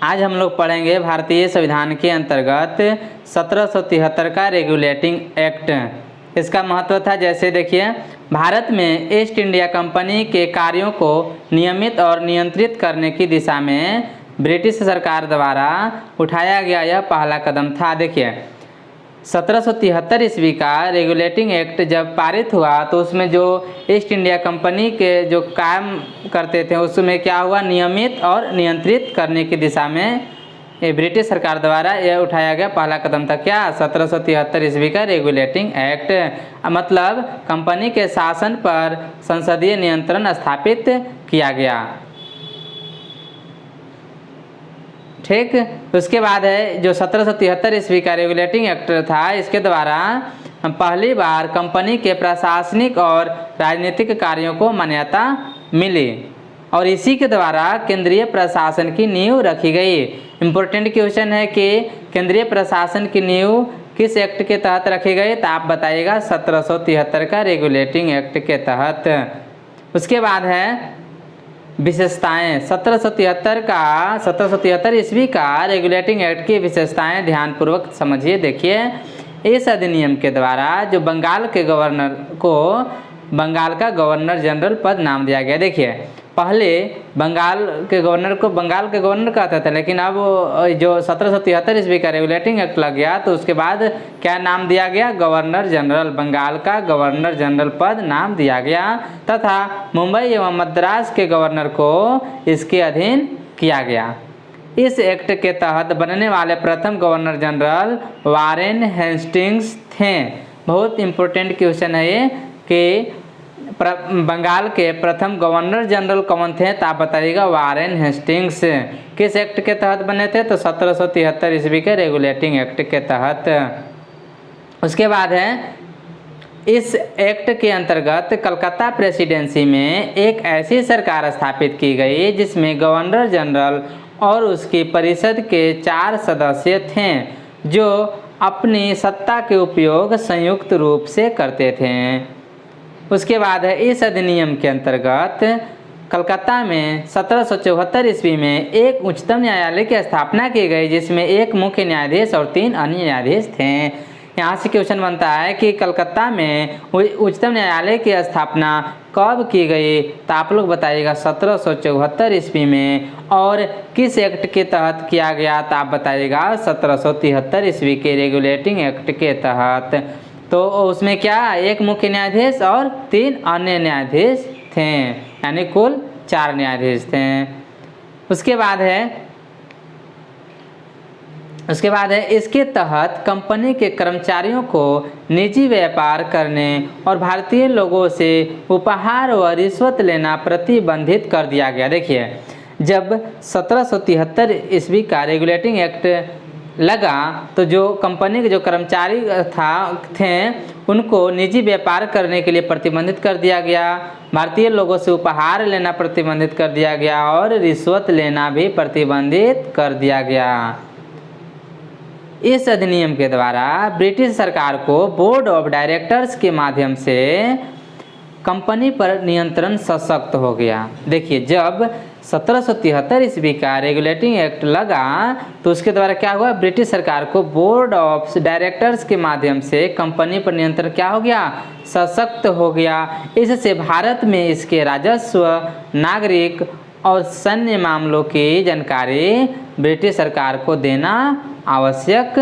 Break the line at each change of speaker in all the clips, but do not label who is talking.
आज हम लोग पढ़ेंगे भारतीय संविधान के अंतर्गत 1773 का रेगुलेटिंग एक्ट। इसका महत्व था, जैसे देखिए, भारत में ईस्ट इंडिया कंपनी के कार्यों को नियमित और नियंत्रित करने की दिशा में ब्रिटिश सरकार द्वारा उठाया गया यह पहला कदम था। देखिए, 1773 ईस्वी का रेगुलेटिंग एक्ट जब पारित हुआ तो उसमें जो ईस्ट इंडिया कंपनी के जो काम करते थे उसमें क्या हुआ, नियमित और नियंत्रित करने की दिशा में ये ब्रिटिश सरकार द्वारा यह उठाया गया पहला कदम था। क्या? 1773 ईस्वी का रेगुलेटिंग एक्ट, मतलब कंपनी के शासन पर संसदीय नियंत्रण स्थापित किया गया। ठीक, उसके बाद है जो 1773 ईस्वी का रेगुलेटिंग एक्ट था, इसके द्वारा पहली बार कंपनी के प्रशासनिक और राजनीतिक कार्यों को मान्यता मिली और इसी के द्वारा केंद्रीय प्रशासन की नींव रखी गई। इम्पोर्टेंट क्वेश्चन है कि केंद्रीय प्रशासन की नींव किस एक्ट के तहत रखी गई, तो आप बताइएगा 1773 का रेगुलेटिंग एक्ट के तहत। उसके बाद है विशेषताएं। 1773 ईस्वी का रेगुलेटिंग एक्ट की विशेषताएं ध्यानपूर्वक समझिए। देखिए, इस अधिनियम के द्वारा जो बंगाल के गवर्नर को बंगाल का गवर्नर जनरल पद नाम दिया गया। देखिए, पहले बंगाल के गवर्नर को बंगाल के गवर्नर कहता था, लेकिन अब जो 1773 ईस्वी का रेगुलेटिंग एक्ट लग गया तो उसके बाद क्या नाम दिया गया, गवर्नर जनरल, बंगाल का गवर्नर जनरल पद नाम दिया गया तथा मुंबई एवं मद्रास के गवर्नर को इसके अधीन किया गया। इस एक्ट के तहत बनने वाले प्रथम गवर्नर जनरल वारेन हेस्टिंग्स थे। बहुत इम्पोर्टेंट क्वेश्चन है ये कि बंगाल के प्रथम गवर्नर जनरल कौन थे, तो आप बताइएगा वारेन हेस्टिंग्स। किस एक्ट के तहत बने थे, तो 1773 ईस्वी के रेगुलेटिंग एक्ट के तहत। उसके बाद है इस एक्ट के अंतर्गत कलकत्ता प्रेसिडेंसी में एक ऐसी सरकार स्थापित की गई जिसमें गवर्नर जनरल और उसकी परिषद के 4 सदस्य थे जो अपनी सत्ता के उपयोग संयुक्त रूप से करते थे। उसके बाद है इस अधिनियम के अंतर्गत कलकत्ता में 1774 ईस्वी में एक उच्चतम न्यायालय की स्थापना की गई जिसमें एक मुख्य न्यायाधीश और 3 अन्य न्यायाधीश थे। यहाँ से क्वेश्चन बनता है कि कलकत्ता में उच्चतम न्यायालय की स्थापना कब की गई, तो आप लोग बताइएगा 1774 ईस्वी में, और किस एक्ट के तहत किया गया, तो आप बताइएगा 1773 ईस्वी के रेगुलेटिंग एक्ट के तहत। तो उसमें क्या, एक मुख्य न्यायाधीश और 3 अन्य न्यायाधीश थे, यानी कुल 4 न्यायाधीश थे। उसके बाद है इसके तहत कंपनी के कर्मचारियों को निजी व्यापार करने और भारतीय लोगों से उपहार व रिश्वत लेना प्रतिबंधित कर दिया गया। देखिए, जब 1773 ईस्वी का रेगुलेटिंग एक्ट लगा तो जो कंपनी के जो कर्मचारी थे उनको निजी व्यापार करने के लिए प्रतिबंधित कर दिया गया, भारतीय लोगों से उपहार लेना प्रतिबंधित कर दिया गया और रिश्वत लेना भी प्रतिबंधित कर दिया गया। इस अधिनियम के द्वारा ब्रिटिश सरकार को बोर्ड ऑफ डायरेक्टर्स के माध्यम से कंपनी पर नियंत्रण सशक्त हो गया। देखिए, जब 1773 ईस्वी का रेगुलेटिंग एक्ट लगा तो उसके द्वारा क्या हुआ, ब्रिटिश सरकार को बोर्ड ऑफ डायरेक्टर्स के माध्यम से कंपनी पर नियंत्रण क्या हो गया, सशक्त हो गया। इससे भारत में इसके राजस्व, नागरिक और सैन्य मामलों की जानकारी ब्रिटिश सरकार को देना आवश्यक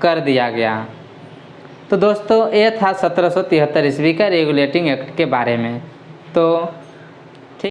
कर दिया गया। तो दोस्तों, ये था 1773 ईस्वी का रेगुलेटिंग एक्ट के बारे में। तो